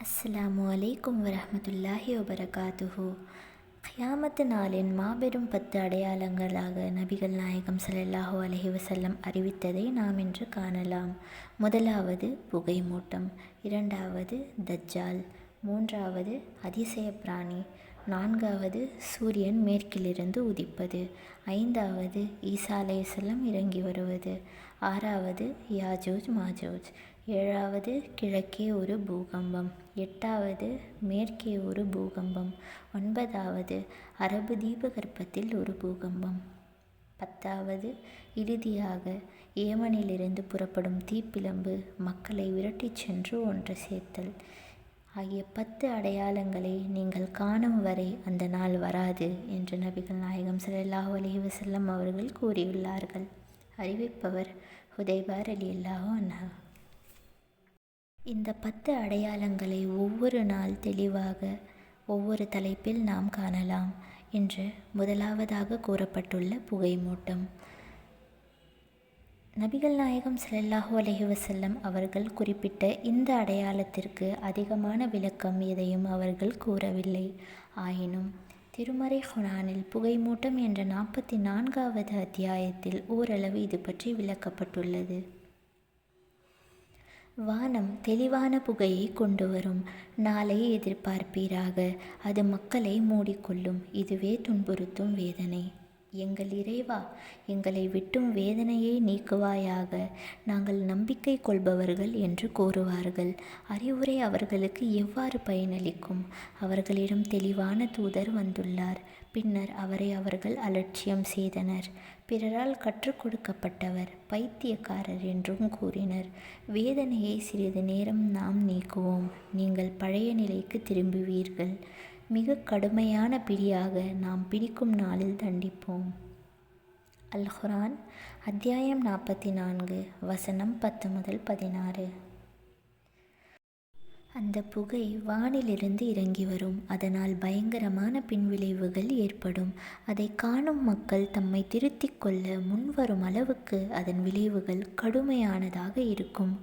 அஸ்ஸலாமு அலைக்கும் வரஹ்மத்துல்லாஹி வபரகாத்துஹு. கியாமத்து நாளின் மாபெரும் 10 அடையாளங்களாக நபிகள் நாயகம் ஸல்லல்லாஹு அலைஹி வஸல்லம் அறிவித்ததை நாம் இன்று காணலாம். முதலாவது புகைமூட்டம், இரண்டாவது தஜ்ஜால், மூன்றாவது அதிசய பிராணி, நான்காவது சூரியன் மேற்கிலிருந்து உதிப்பது, ஐந்தாவது ஈசா அலைஹிஸ்ஸலாம் இறங்கி வருவது, ஆறாவது யாஜூஜ் மாஜூஜ், ஏழாவது கிழக்கே ஒரு பூகம்பம், எட்டாவது மேற்கே ஒரு பூகம்பம், ஒன்பதாவது அரபு தீபகற்பத்தில் ஒரு பூகம்பம், பத்தாவது இறுதியாக ஏமனிலிருந்து புறப்படும் தீப்பிழம்பு மக்களை விரட்டிச் சென்று ஒன்று சேர்த்தல் ஆகிய 10 அடையாளங்களை நீங்கள் காணும் வரை அந்த நாள் வராது என்று நபிகள் நாயகம் ஸல்லல்லாஹு அலைஹி வஸல்லம் அவர்கள் கூறியுள்ளார்கள். அறிவிப்பவர் ஹுதைபா ரலியல்லாஹு அன்ஹு. இந்த 10 அடையாளங்களை ஒவ்வொரு நாள் தெளிவாக ஒவ்வொரு தலைப்பில் நாம் காணலாம். இன்று முதலாவதாக கூறப்பட்டுள்ள புகைமூட்டம். நபிகள் நாயகம் ஸல்லல்லாஹு அலைஹி வஸல்லம் அவர்கள் குறிப்பிட்ட இந்த அடையாளத்திற்கு அதிகமான விளக்கம் எதையும் அவர்கள் கூறவில்லை. ஆயினும் திருமறை குர்ஆனில் புகைமூட்டம் என்ற 44வது அத்தியாயத்தில் ஓரளவு இது பற்றி விளக்கப்பட்டுள்ளது. வானம் தெளிவான புகையை கொண்டு வரும் நாளை எதிர்பார்ப்பீராக, அது மக்களை மூடிக்கொள்ளும், இதுவே துன்புறுத்தும் வேதனை. எங்கள் இறைவா, எங்களை விட்டும் வேதனையை நீக்குவாயாக, நாங்கள் நம்பிக்கை கொள்பவர்கள் என்று கூறுவார்கள். அறிவுரை அவர்களுக்கு எவ்வாறு பயனளிக்கும்? அவர்களிடம் தெளிவான தூதர் வந்துள்ளார். பின்னர் அவரை அவர்கள் அலட்சியம் செய்தனர். பிறரால் கற்றுக் கொடுக்கப்பட்டவர் பைத்தியக்காரர் என்றும் கூறினர். வேதனையை சிறிது நேரம் நாம் நீக்குவோம், நீங்கள் பழைய நிலைக்கு திரும்புவீர்கள். மிக கடுமையான பிடியாக நாம் பிடிக்கும் நாளில் தண்டிப்போம். அல் குர்ஆன் அத்தியாயம் 44 வசனம் 10 முதல் 16. அந்த புகை வானிலிருந்து இறங்கி வரும். அதனால் பயங்கரமான பின்விளைவுகள் ஏற்படும். அதை காணும் மக்கள் தம்மை திருத்திக் கொள்ள முன்வரும் அளவுக்கு அதன் விளைவுகள் கடுமையானதாக இருக்கும்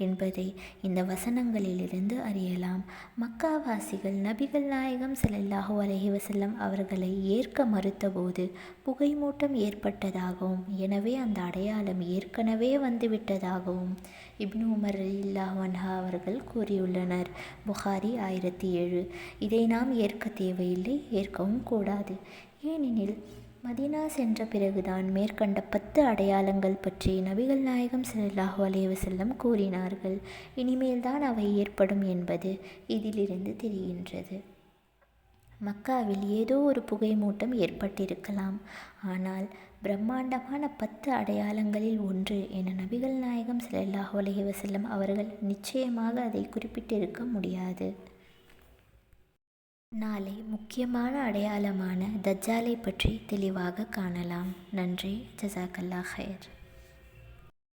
என்பதை இந்த வசனங்களிலிருந்து அறியலாம். மக்காவாசிகள் நபிகள் நாயகம் ஸல்லல்லாஹு அலைஹி வஸல்லம் அவர்களை ஏற்க மறுத்தபோது புகைமூட்டம் ஏற்பட்டதாகவும், எனவே அந்த அடையாளம் ஏற்கனவே வந்துவிட்டதாகவும் இப்னு உமர் ரலியல்லாஹு அன்ஹு அவர்கள் கூறியுள்ளனர். புகாரி 1007. இதை நாம் ஏற்க தேவையில்லை, ஏற்கவும் கூடாது. ஏனெனில் மதீனா சென்ற பிறகுதான் மேற்கண்ட 10 அடையாளங்கள் பற்றி நபிகள் நாயகம் ஸல்லல்லாஹு அலைஹி வஸல்லம் கூறினார்கள். இனிமேல்தான் அவை ஏற்படும் என்பது இதிலிருந்து தெரிகின்றது. மக்காவில் ஏதோ ஒரு புகைமூட்டம் ஏற்பட்டிருக்கலாம், ஆனால் பிரம்மாண்டமான 10 அடையாளங்களில் ஒன்று என நபிகள் நாயகம் ஸல்லல்லாஹு அலைஹி வஸல்லம் அவர்கள் நிச்சயமாக அதை குறிப்பிட்டிருக்க முடியாது. நாளை முக்கியமான அடையாளமான தஜ்ஜாலை பற்றி தெளிவாக காணலாம். நன்றி. ஜஸாக்கல்லாஹ் ஹைர்.